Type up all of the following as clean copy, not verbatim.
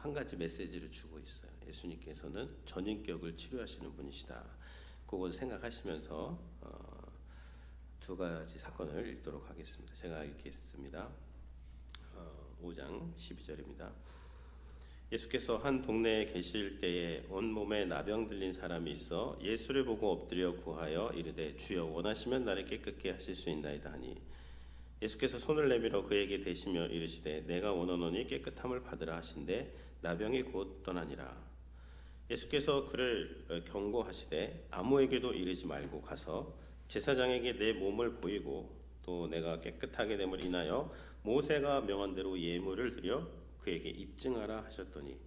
한 가지 메시지를 주고 있어요. 예수님께서는 전인격을 치료하시는 분이시다. 그걸 생각하시면서 두 가지 사건을 읽도록 하겠습니다. 제가 읽겠습니다. 5장 12절입니다. 예수께서 한 동네에 계실 때에 온몸에 나병 들린 사람이 있어 예수를 보고 엎드려 구하여 이르되 주여 원하시면 나를 깨끗게 하실 수 있나이다 하니 예수께서 손을 내밀어 그에게 대시며 이르시되 내가 원하노니 깨끗함을 받으라 하신대 나병이 곧 떠나니라. 예수께서 그를 경고하시되 아무에게도 이르지 말고 가서 제사장에게 내 몸을 보이고 또 내가 깨끗하게 됨을 인하여 모세가 명한 대로 예물을 드려 그에게 입증하라 하셨더니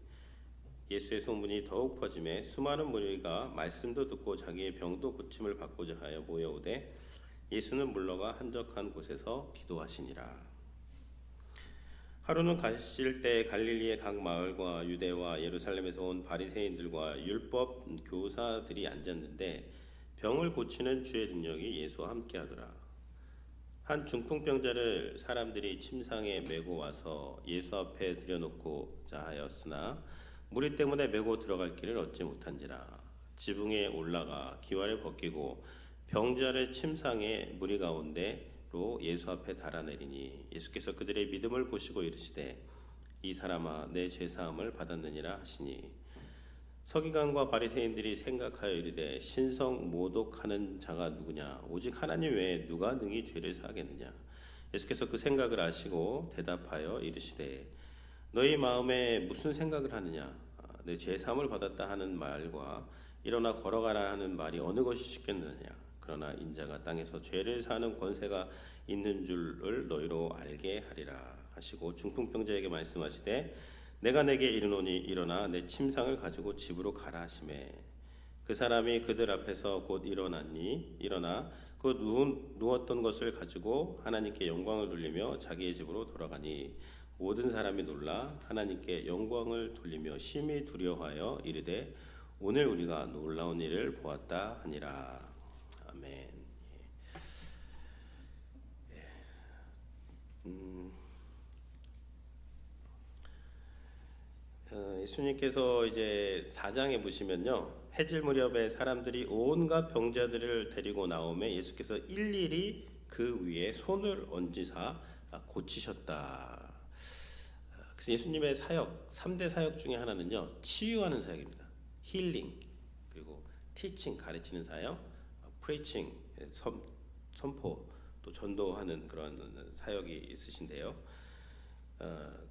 예수의 소문이 더욱 퍼짐에 수많은 무리가 말씀도 듣고 자기의 병도 고침을 받고자 하여 모여오되 예수는 물러가 한적한 곳에서 기도하시니라. 하루는 가실 때 갈릴리의 각 마을과 유대와 예루살렘에서 온 바리새인들과 율법 교사들이 앉았는데 병을 고치는 주의 능력이 예수와 함께하더라. 한 중풍병자를 사람들이 침상에 메고 와서 예수 앞에 들여놓고자 하였으나 무리 때문에 메고 들어갈 길을 얻지 못한지라. 지붕에 올라가 기와를 벗기고 병자를 침상에 무리 가운데로 예수 앞에 달아내리니 예수께서 그들의 믿음을 보시고 이르시되 이 사람아 내 죄사함을 받았느니라 하시니 서기관과 바리새인들이 생각하여 이르되 신성 모독하는 자가 누구냐 오직 하나님 외에 누가 능히 죄를 사하겠느냐. 예수께서 그 생각을 아시고 대답하여 이르시되 너희 마음에 무슨 생각을 하느냐 내 죄사함을 받았다 하는 말과 일어나 걸어가라 하는 말이 어느 것이 쉽겠느냐. 그러나 인자가 땅에서 죄를 사하는 권세가 있는 줄을 너희로 알게 하리라 하시고 중풍병자에게 말씀하시되 내가 내게 이르노니 일어나 내 침상을 가지고 집으로 가라 하시매 그 사람이 그들 앞에서 곧 일어나 그 누웠던 것을 가지고 하나님께 영광을 돌리며 자기의 집으로 돌아가니 모든 사람이 놀라 하나님께 영광을 돌리며 심히 두려워하여 이르되 오늘 우리가 놀라운 일을 보았다 하니라. 아멘. 예수님께서 이제 4장에 보시면요, 해질 무렵에 사람들이 온갖 병자들을 데리고 나오매 예수께서 일일이 그 위에 손을 얹으사 고치셨다. 그래서 예수님의 사역, 3대 사역 중에 하나는요, 치유하는 사역입니다. 힐링, 그리고 티칭, 가르치는 사역, 프리칭, 선포, 또 전도하는 그런 사역이 있으신데요.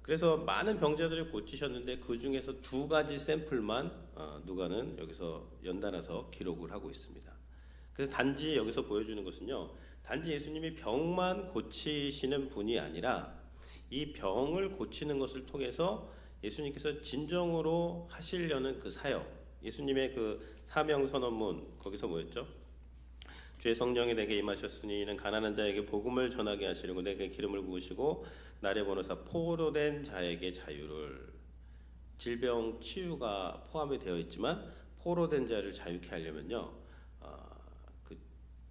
그래서 많은 병자들을 고치셨는데 그 중에서 두 가지 샘플만 누가는 여기서 연달아서 기록을 하고 있습니다. 그래서 단지 여기서 보여주는 것은요, 단지 예수님이 병만 고치시는 분이 아니라 이 병을 고치는 것을 통해서 예수님께서 진정으로 하시려는 그 사역, 예수님의 그 사명 선언문, 거기서 뭐였죠? 주의 성령이 내게 임하셨으니 이는 가난한 자에게 복음을 전하게 하시려고 내게 기름을 부으시고 나를 보내사 포로된 자에게 자유를, 질병 치유가 포함이 되어 있지만 포로된 자를 자유케 하려면요, 그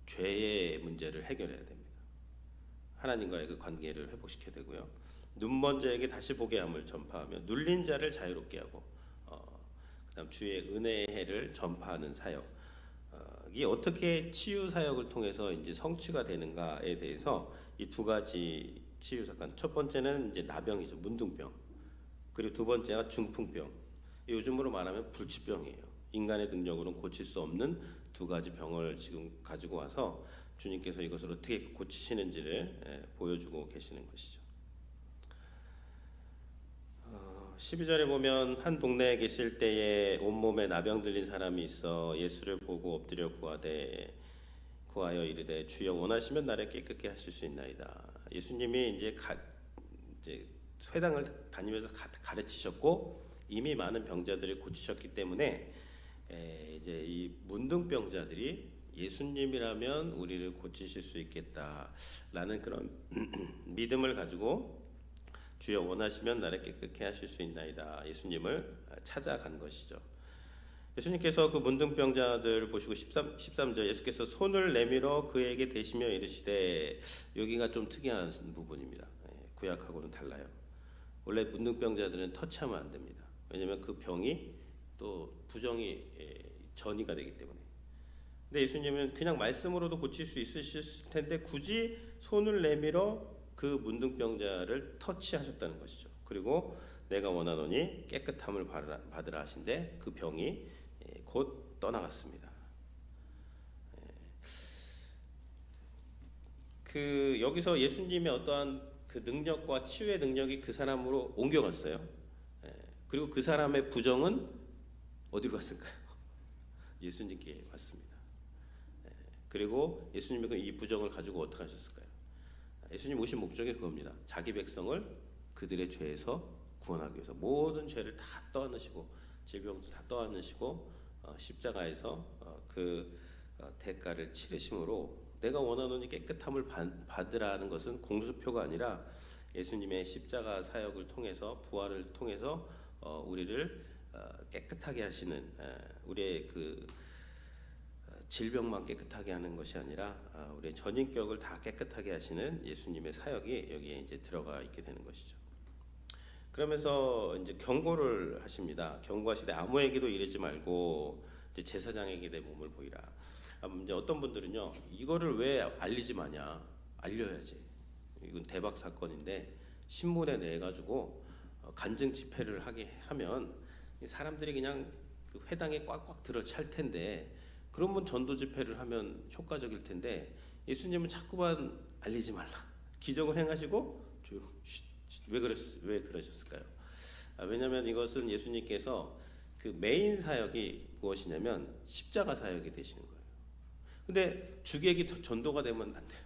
죄의 문제를 해결해야 됩니다. 하나님과의 그 관계를 회복시켜야 되고요, 눈먼 자에게 다시 보게 함을 전파하며 눌린 자를 자유롭게 하고 그다음 주의 은혜의 해를 전파하는 사역, 이게 어떻게 치유 사역을 통해서 이제 성취가 되는가에 대해서 이 두 가지 치유 사건, 첫 번째는 이제 나병이죠, 문둥병. 그리고 두 번째가 중풍병. 요즘으로 말하면 불치병이에요. 인간의 능력으로는 고칠 수 없는 두 가지 병을 지금 가지고 와서 주님께서 이것을 어떻게 고치시는지를 보여주고 계시는 것이죠. 12절에 보면 한 동네에 계실 때에 온몸에 나병 들린 사람이 있어 예수를 보고 엎드려 구하여 이르되 주여 원하시면 나를 깨끗게 하실 수 있나이다. 예수님이 이제 회당을 다니면서 가르치셨고 이미 많은 병자들을 고치셨기 때문에 이제 이 문둥병자들이 예수님이라면 우리를 고치실 수 있겠다라는 그런 믿음을 가지고 주여 원하시면 나를 깨끗게 하실 수 있나이다, 예수님을 찾아간 것이죠. 예수님께서 그 문둥병자들을 보시고 13절 예수께서 손을 내밀어 그에게 대시며 이르시되, 여기가 좀 특이한 부분입니다. 구약하고는 달라요. 원래 문둥병자들은 터치하면 안 됩니다. 왜냐하면 그 병이 또 부정이 전이가 되기 때문에. 근데 예수님은 그냥 말씀으로도 고칠 수 있으실 텐데 굳이 손을 내밀어 그 문둥병자를 터치하셨다는 것이죠. 그리고 내가 원하노니 깨끗함을 받으라 하신데 그 병이 곧 떠나갔습니다. 그 여기서 예수님의 어떠한 그 능력과 치유의 능력이 그 사람으로 옮겨갔어요. 그리고 그 사람의 부정은 어디로 갔을까요? 예수님께 왔습니다. 그리고 예수님은 이 부정을 가지고 어떻게 하셨을까요? 예수님 오신 목적이 그겁니다. 자기 백성을 그들의 죄에서 구원하기 위해서 모든 죄를 다 떠안으시고 질병도 다 떠안으시고 십자가에서 그 대가를 치르심으로 내가 원하노니 깨끗함을 받으라는 것은 공수표가 아니라 예수님의 십자가 사역을 통해서 부활을 통해서 우리를 깨끗하게 하시는 우리의 그 질병만 깨끗하게 하는 것이 아니라 우리의 전인격을 다 깨끗하게 하시는 예수님의 사역이 여기에 이제 들어가 있게 되는 것이죠. 그러면서 이제 경고를 하십니다. 경고하시되 아무에게도 이르지 말고 이제 제사장에게 내 몸을 보이라. 이제 어떤 분들은요, 이거를 왜 알리지 마냐? 알려야지. 이건 대박 사건인데 신문에 내 가지고 간증 집회를 하게 하면 사람들이 그냥 그 회당에 꽉꽉 들어찰 텐데, 그러면 전도 집회를 하면 효과적일 텐데 예수님은 자꾸만 알리지 말라. 기적을 행하시고 왜 그러셨을까요? 왜냐하면 이것은 예수님께서 그 메인 사역이 무엇이냐면 십자가 사역이 되시는 거예요. 근데 주객이 전도가 되면 안 돼요.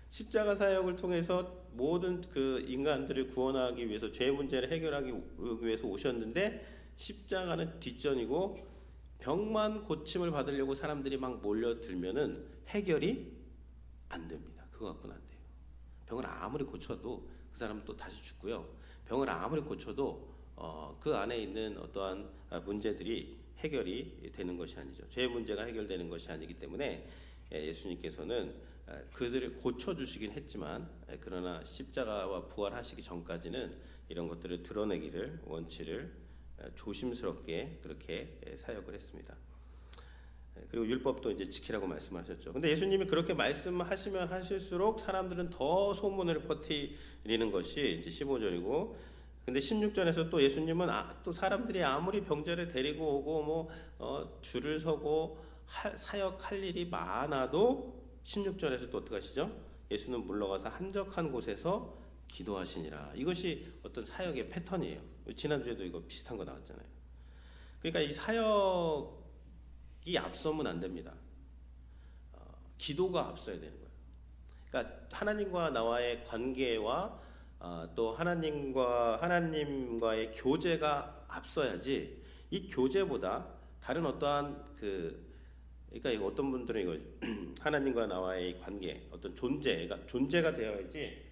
십자가 사역을 통해서 모든 그 인간들을 구원하기 위해서 죄 문제를 해결하기 위해서 오셨는데 십자가는 뒷전이고 병만 고침을 받으려고 사람들이 막 몰려들면은 해결이 안 됩니다. 그거 갖고는 안 돼요. 병을 아무리 고쳐도 그 사람은 또 다시 죽고요. 병을 아무리 고쳐도 그 안에 있는 어떠한 문제들이 해결이 되는 것이 아니죠. 죄 문제가 해결되는 것이 아니기 때문에 예수님께서는 그들을 고쳐주시긴 했지만 그러나 십자가와 부활하시기 전까지는 이런 것들을 드러내기를 원치를 조심스럽게 그렇게 사역을 했습니다. 그리고 율법도 이제 지키라고 말씀하셨죠. 근데 예수님이 그렇게 말씀하시면 하실수록 사람들은 더 소문을 퍼뜨리는 것이 이제 15절이고, 근데 16절에서 또 예수님은 또 사람들이 아무리 병자를 데리고 오고 줄을 서고 사역할 일이 많아도 16절에서 또 어떻게 하시죠? 예수는 물러가서 한적한 곳에서 기도하시니라. 이것이 어떤 사역의 패턴이에요. 지난주에도 이거 비슷한 거 나왔잖아요. 그러니까 이 사역이 앞서면 안 됩니다. 기도가 앞서야 되는 거예요. 그러니까 하나님과 나와의 관계와 또 하나님과의 교제가 앞서야지, 이 교제보다 다른 어떠한 그러니까 이거 어떤 분들은 이거 하나님과 나와의 관계, 어떤 존재가 되어야지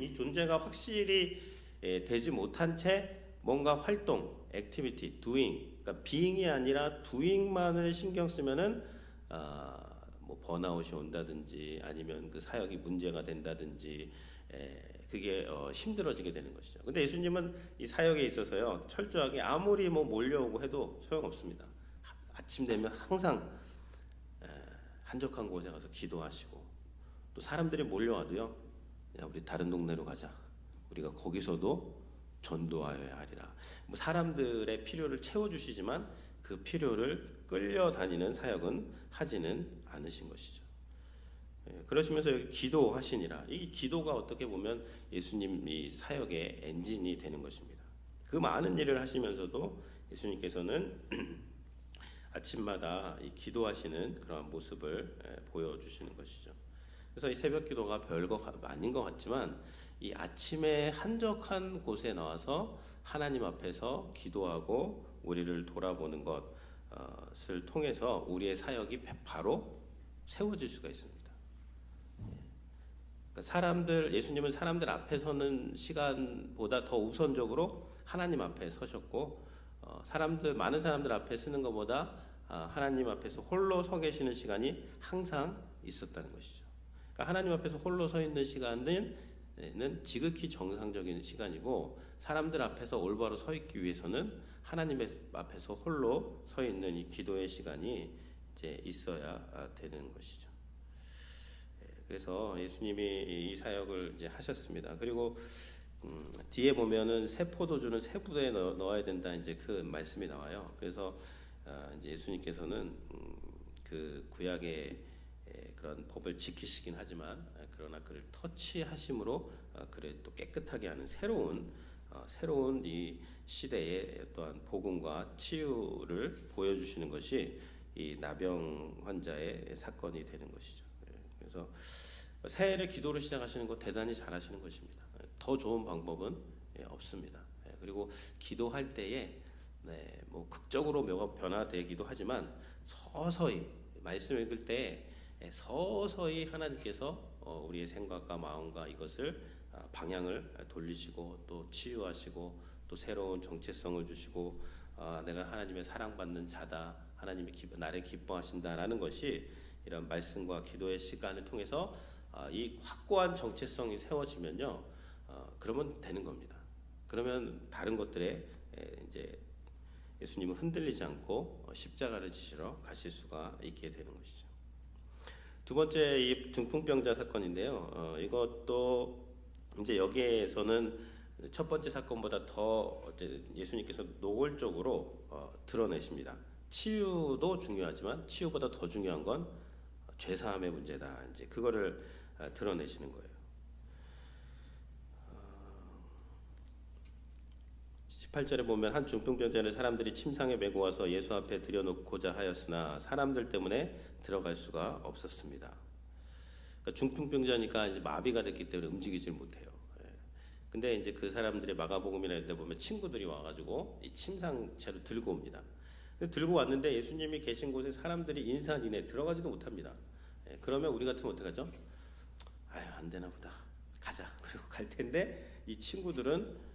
이 존재가 확실히 되지 못한 채 뭔가 활동, 액티비티, doing, 그러니까 being이 아니라 doing만을 신경 쓰면은 뭐 번아웃이 온다든지 아니면 그 사역이 문제가 된다든지 그게 힘들어지게 되는 것이죠. 근데 예수님은 이 사역에 있어서요, 철저하게 아무리 뭐 몰려오고 해도 소용없습니다. 아침 되면 항상 한적한 곳에 가서 기도하시고, 또 사람들이 몰려와도요, 야, 우리 다른 동네로 가자. 우리가 거기서도 전도하여야 하리라. 뭐 사람들의 필요를 채워주시지만 그 필요를 끌려다니는 사역은 하지는 않으신 것이죠. 그러시면서 여기 기도하시니라. 이 기도가 어떻게 보면 예수님이 사역의 엔진이 되는 것입니다. 그 많은 일을 하시면서도 예수님께서는 아침마다 이 기도하시는 그러한 모습을 보여주시는 것이죠. 그래서 이 새벽 기도가 별거 아닌 것 같지만 이 아침에 한적한 곳에 나와서 하나님 앞에서 기도하고 우리를 돌아보는 것을 통해서 우리의 사역이 바로 세워질 수가 있습니다. 그러니까 예수님은 사람들 앞에 서는 시간보다 더 우선적으로 하나님 앞에 서셨고, 많은 사람들 앞에 서는 것보다 하나님 앞에서 홀로 서 계시는 시간이 항상 있었다는 것이죠. 그러니까 하나님 앞에서 홀로 서 있는 시간은 지극히 정상적인 시간이고, 사람들 앞에서 올바로 서 있기 위해서는 하나님의 앞에서 홀로 서 있는 이 기도의 시간이 이제 있어야 되는 것이죠. 그래서 예수님이 이 사역을 이제 하셨습니다. 그리고 뒤에 보면은 새 포도주는 새 부대에 넣어야 된다, 이제 그 말씀이 나와요. 그래서 이제 예수님께서는 그 구약의 그런 법을 지키시긴 하지만, 그러나 그를 터치하심으로 그를 또 깨끗하게 하는 새로운 이 시대의 또한 복음과 치유를 보여주시는 것이 이 나병 환자의 사건이 되는 것이죠. 그래서 새해를 기도로 시작하시는 거 대단히 잘하시는 것입니다. 더 좋은 방법은 없습니다. 그리고 기도할 때에 뭐 극적으로 뭐가 변화되기도 하지만, 서서히 말씀 읽을 때 서서히 하나님께서 우리의 생각과 마음과 이것을 방향을 돌리시고 또 치유하시고 또 새로운 정체성을 주시고, 내가 하나님의 사랑받는 자다, 하나님이 나를 기뻐하신다라는 것이 이런 말씀과 기도의 시간을 통해서 이 확고한 정체성이 세워지면요, 그러면 되는 겁니다. 그러면 다른 것들에 이제 예수님은 흔들리지 않고 십자가를 지시러 가실 수가 있게 되는 것이죠. 두 번째, 이 중풍병자 사건인데요. 이것도 이제 여기에서는 첫 번째 사건보다 더 이제 예수님께서 노골적으로 드러내십니다. 치유도 중요하지만 치유보다 더 중요한 건 죄사함의 문제다, 이제 그거를 드러내시는 거예요. 18절에 보면 한 중풍병자를 사람들이 침상에 메고 와서 예수 앞에 들여놓고자 하였으나 사람들 때문에 들어갈 수가 없었습니다. 그러니까 중풍병자니까 이제 마비가 됐기 때문에 움직이질 못해요. 근데 이제 그 사람들의 마가복음이나 이런 데 보면 친구들이 와가지고 이 침상채로 들고 옵니다. 들고 왔는데 예수님이 계신 곳에 사람들이 인산인해 들어가지도 못합니다. 그러면 우리 같으면 어떡하죠? 아유, 안 되나 보다, 가자. 그리고 갈 텐데 이 친구들은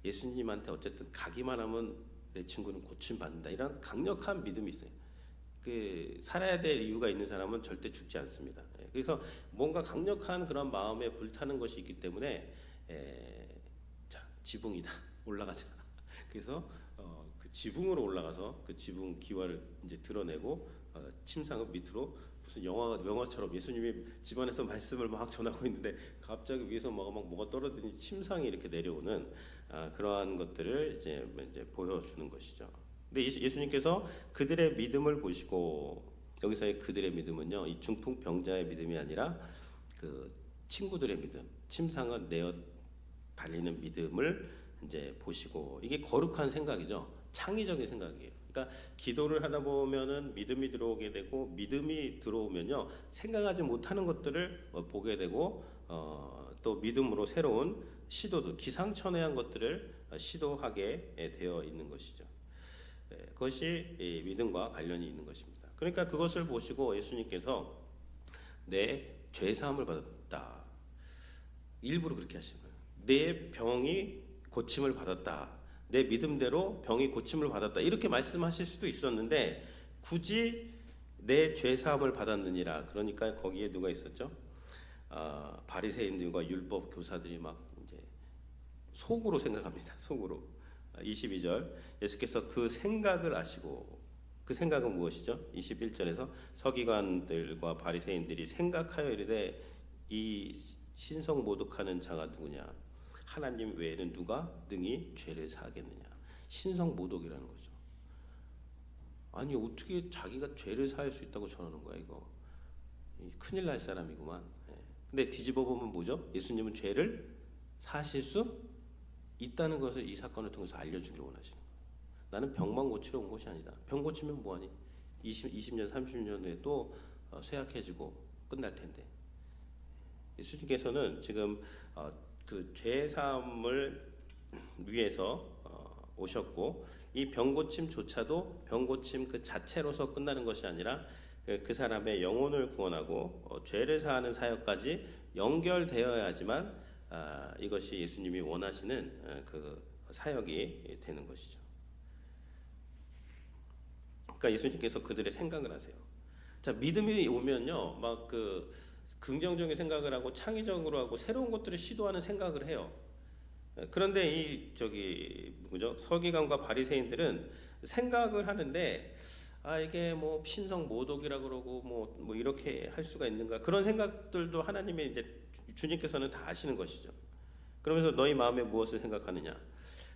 예수님한테 어쨌든 가기만 하면 내 친구는 고침 받는다, 이런 강력한 믿음이 있어요. 그 살아야 될 이유가 있는 사람은 절대 죽지 않습니다. 그래서 뭔가 강력한 그런 마음에 불타는 것이 있기 때문에 자, 지붕이다, 올라가자. 그래서 그 지붕으로 올라가서 그 지붕 기와를 이제 드러내고 침상은 밑으로, 무슨 영화처럼 예수님이 집안에서 말씀을 막 전하고 있는데 갑자기 위에서 뭐가 떨어지니 침상이 이렇게 내려오는 그러한 것들을 이제 보여주는 것이죠. 근데 예수님께서 그들의 믿음을 보시고, 여기서의 그들의 믿음은요, 이 중풍병자의 믿음이 아니라 그 친구들의 믿음, 침상을 내어 달리는 믿음을 이제 보시고, 이게 거룩한 생각이죠. 창의적인 생각이에요. 그러니까 기도를 하다 보면은 믿음이 들어오게 되고, 믿음이 들어오면요, 생각하지 못하는 것들을 보게 되고, 또 믿음으로 새로운 시도도, 기상천외한 것들을 시도하게 되어 있는 것이죠. 그것이 믿음과 관련이 있는 것입니다. 그러니까 그것을 보시고 예수님께서 내 죄사함을 받았다, 일부러 그렇게 하시는 거예요. 내 병이 고침을 받았다, 내 믿음대로 병이 고침을 받았다, 이렇게 말씀하실 수도 있었는데 굳이 내 죄사함을 받았느니라. 그러니까 거기에 누가 있었죠? 바리새인들과 율법 교사들이 막 이제 속으로 생각합니다. 속으로. 22절, 예수께서 그 생각을 아시고, 그 생각은 무엇이죠? 21절에서 서기관들과 바리새인들이 생각하여 이르되 이 신성 모독하는 자가 누구냐? 하나님 외에는 누가 능히 죄를 사하겠느냐? 신성 모독이라는 거죠. 아니, 어떻게 자기가 죄를 사할 수 있다고 전하는 거야, 이거. 큰일 날 사람이구만. 근데 뒤집어 보면 뭐죠? 예수님은 죄를 사실 수 있다는 것을 이 사건을 통해서 알려주기를 원하시는 거예요. 나는 병만 고치러 온 것이 아니다. 병 고치면 뭐하니? 20년, 30년 후에 또 쇠약해지고 끝날 텐데. 예수님께서는 지금 그 죄사함을 위해서 오셨고, 이 병고침조차도 병고침 그 자체로서 끝나는 것이 아니라 그 사람의 영혼을 구원하고 죄를 사하는 사역까지 연결되어야지만 이것이 예수님이 원하시는 그 사역이 되는 것이죠. 그러니까 예수님께서 그들의 생각을 하세요. 자, 믿음이 오면요, 막 그 긍정적인 생각을 하고 창의적으로 하고 새로운 것들을 시도하는 생각을 해요. 그런데 이 저기 뭐죠? 서기관과 바리새인들은 생각을 하는데 이게 뭐 신성 모독이라 그러고 뭐 이렇게 할 수가 있는가 그런 생각들도 하나님의 이제 주님께서는 다 아시는 것이죠. 그러면서 너희 마음에 무엇을 생각하느냐?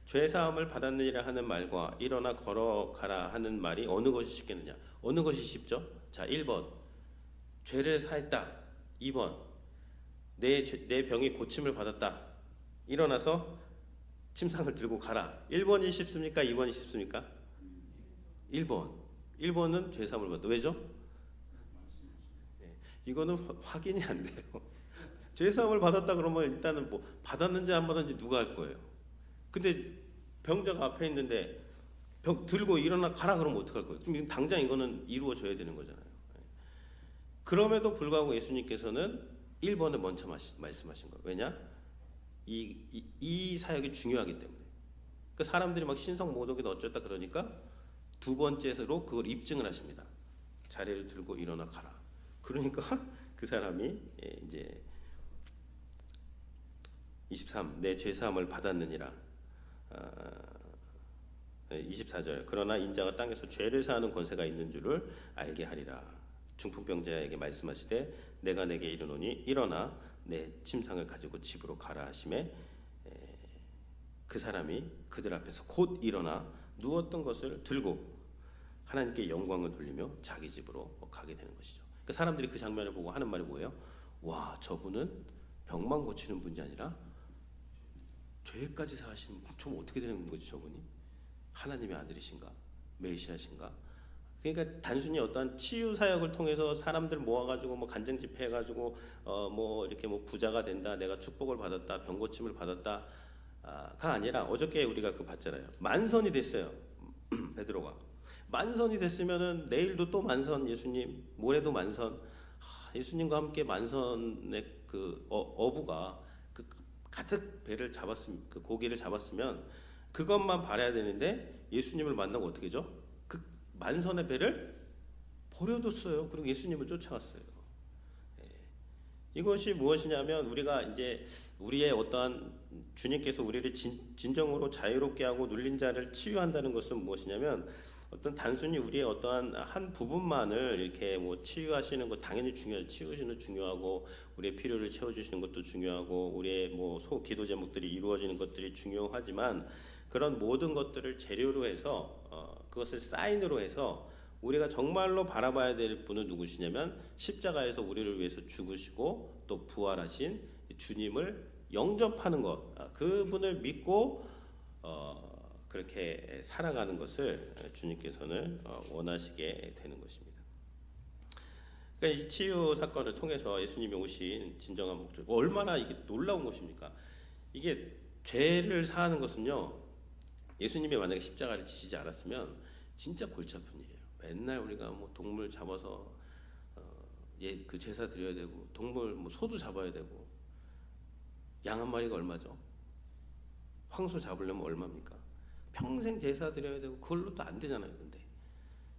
죄 사함을 받았느니라 하는 말과 일어나 걸어가라 하는 말이 어느 것이 쉽겠느냐? 어느 것이 쉽죠? 자, 1번 죄를 사했다. 2번 내 병이 고침을 받았다. 일어나서 침상을 들고 가라. 1번이 쉽습니까? 2번이 쉽습니까? 1번. 1번은 죄 사함을 받다. 왜죠? 이거는 확인이 안 돼요. 죄 사함을 받았다 그러면 일단은 뭐 받았는지 안 받았는지 누가 할 거예요. 근데 병자가 앞에 있는데 병 들고 일어나 가라 그러면 어떡할 거예요? 그럼 당장 이거는 이루어져야 되는 거잖아요. 그럼에도 불구하고 예수님께서는 1번을 먼저 말씀하신 거예요. 왜냐? 이 사역이 중요하기 때문에. 그 사람들이 막 신성 모독이다 어쩌다 그러니까 두 번째로 그걸 입증을 하십니다. 자리를 들고 일어나 가라. 그러니까 그 사람이 이제 23 내 죄사함을 받았느니라. 24절 그러나 인자가 땅에서 죄를 사하는 권세가 있는 줄을 알게 하리라. 중풍병자에게 말씀하시되 내가 내게 이르노니 일어나 내 침상을 가지고 집으로 가라 하심에 그 사람이 그들 앞에서 곧 일어나 누웠던 것을 들고 하나님께 영광을 돌리며 자기 집으로 가게 되는 것이죠. 그러니까 사람들이 그 장면을 보고 하는 말이 뭐예요? 와, 저분은 병만 고치는 분이 아니라 죄까지 사하시는 좀 어떻게 되는 거지 저분이? 하나님의 아들이신가? 메시아신가? 그러니까 단순히 어떠한 치유 사역을 통해서 사람들 모아가지고 뭐 간증 집회 해가지고 뭐 이렇게 뭐 부자가 된다, 내가 축복을 받았다, 병 고침을 받았다가 아니라 어저께 우리가 그 봤잖아요. 만선이 됐어요. 베드로가 만선이 됐으면은 내일도 또 만선 예수님, 모레도 만선. 예수님과 함께 만선의 그 어부가 그 가득 배를 잡았으면 그 고기를 잡았으면 그것만 바라야 되는데 예수님을 만나고 어떻게죠? 그 만선의 배를 버려뒀어요. 그리고 예수님을 쫓아갔어요. 이것이 무엇이냐면 우리가 이제 우리의 어떠한 주님께서 우리를 진정으로 자유롭게 하고 눌린 자를 치유한다는 것은 무엇이냐면 어떤 단순히 우리의 어떠한 한 부분만을 이렇게 뭐 치유하시는 것 당연히 중요하죠. 치유하시는 중요하고 우리의 필요를 채워주시는 것도 중요하고 우리의 뭐 기도 제목들이 이루어지는 것들이 중요하지만 그런 모든 것들을 재료로 해서 그것을 사인으로 해서 우리가 정말로 바라봐야 될 분은 누구시냐면 십자가에서 우리를 위해서 죽으시고 또 부활하신 주님을 영접하는 것, 그분을 믿고 그렇게 살아가는 것을 주님께서는 원하시게 되는 것입니다. 그러니까 이 치유 사건을 통해서 예수님이 오신 진정한 목적, 얼마나 이게 놀라운 것입니까? 이게 죄를 사하는 것은요, 예수님이 만약에 십자가를 지시지 않았으면 진짜 골치 아픈 일이에요. 맨날 우리가 뭐 동물 잡아서 그 제사 드려야 되고 동물 뭐 소도 잡아야 되고 양 한 마리가 얼마죠? 황소 잡으려면 얼마입니까? 평생 제사 드려야 되고 그걸로 또 안 되잖아요. 근데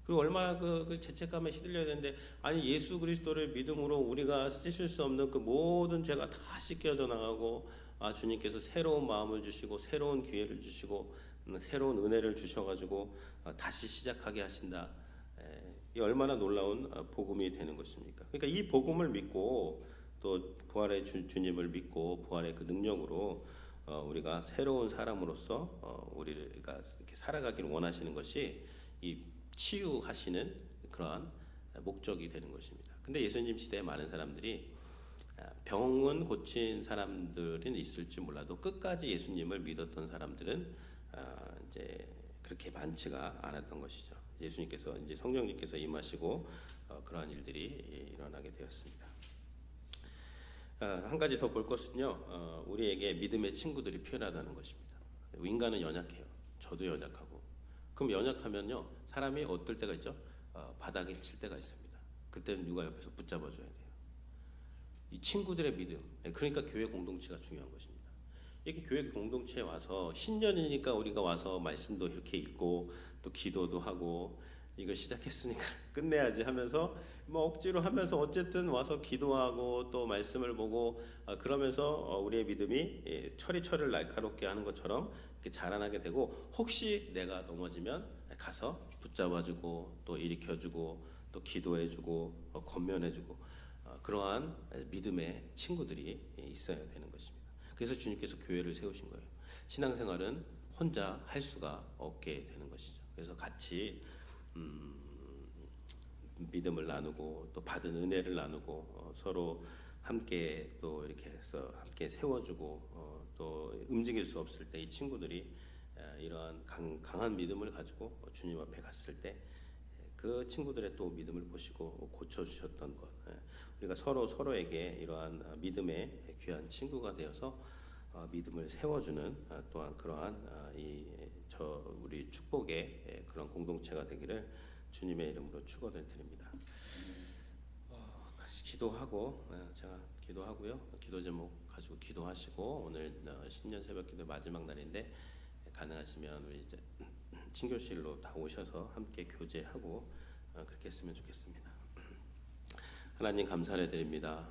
그리고 얼마나 그 죄책감에 휘둘려야 되는데 아니 예수 그리스도를 믿음으로 우리가 씻을 수 없는 그 모든 죄가 다 씻겨져 나가고 주님께서 새로운 마음을 주시고 새로운 기회를 주시고 새로운 은혜를 주셔가지고 다시 시작하게 하신다. 이 얼마나 놀라운 복음이 되는 것입니까? 그러니까 이 복음을 믿고 또 부활의 주님을 믿고 부활의 그 능력으로 우리가 새로운 사람으로서 우리가 이렇게 살아가기를 원하시는 것이 이 치유하시는 그러한 목적이 되는 것입니다. 근데 예수님 시대에 많은 사람들이 병은 고친 사람들은 있을지 몰라도 끝까지 예수님을 믿었던 사람들은 이제 그렇게 많지가 않았던 것이죠. 예수님께서 이제 성령님께서 임하시고 그러한 일들이 일어나게 되었습니다. 한 가지 더 볼 것은요, 우리에게 믿음의 친구들이 필요하다는 것입니다. 인간은 연약해요. 저도 연약하고. 그럼 연약하면요, 사람이 어떨 때가 있죠? 바닥을 칠 때가 있습니다. 그때는 누가 옆에서 붙잡아줘야 돼요. 이 친구들의 믿음. 그러니까 교회 공동체가 중요한 것입니다. 이렇게 교회 공동체에 와서 신년이니까 우리가 와서 말씀도 이렇게 읽고 또 기도도 하고 이거 시작했으니까 끝내야지 하면서 뭐 억지로 하면서 어쨌든 와서 기도하고 또 말씀을 보고 그러면서 우리의 믿음이 철을 날카롭게 하는 것처럼 이렇게 자라나게 되고, 혹시 내가 넘어지면 가서 붙잡아주고 또 일으켜주고 또 기도해주고 권면해주고 그러한 믿음의 친구들이 있어야 되는 것입니다. 그래서 주님께서 교회를 세우신 거예요. 신앙생활은 혼자 할 수가 없게 되는 것이죠. 그래서 같이 믿음을 나누고 또 받은 은혜를 나누고 서로 함께 또 이렇게 해서 함께 세워주고 또 움직일 수 없을 때 이 친구들이 이러한 강한 믿음을 가지고 주님 앞에 갔을 때 그 친구들의 또 믿음을 보시고 고쳐주셨던 것, 우리가 서로에게 이러한 믿음의 귀한 친구가 되어서 믿음을 세워주는 또한 그러한 우리 축복의 그런 공동체가 되기를 주님의 이름으로 축원을 드립니다. 같이 기도하고 제가 기도하고요. 기도 제목 가지고 기도하시고, 오늘 신년 새벽기도 마지막 날인데 가능하시면 우리 이제 친교실로 다 오셔서 함께 교제하고 그렇게 했으면 좋겠습니다. 하나님 감사를 드립니다.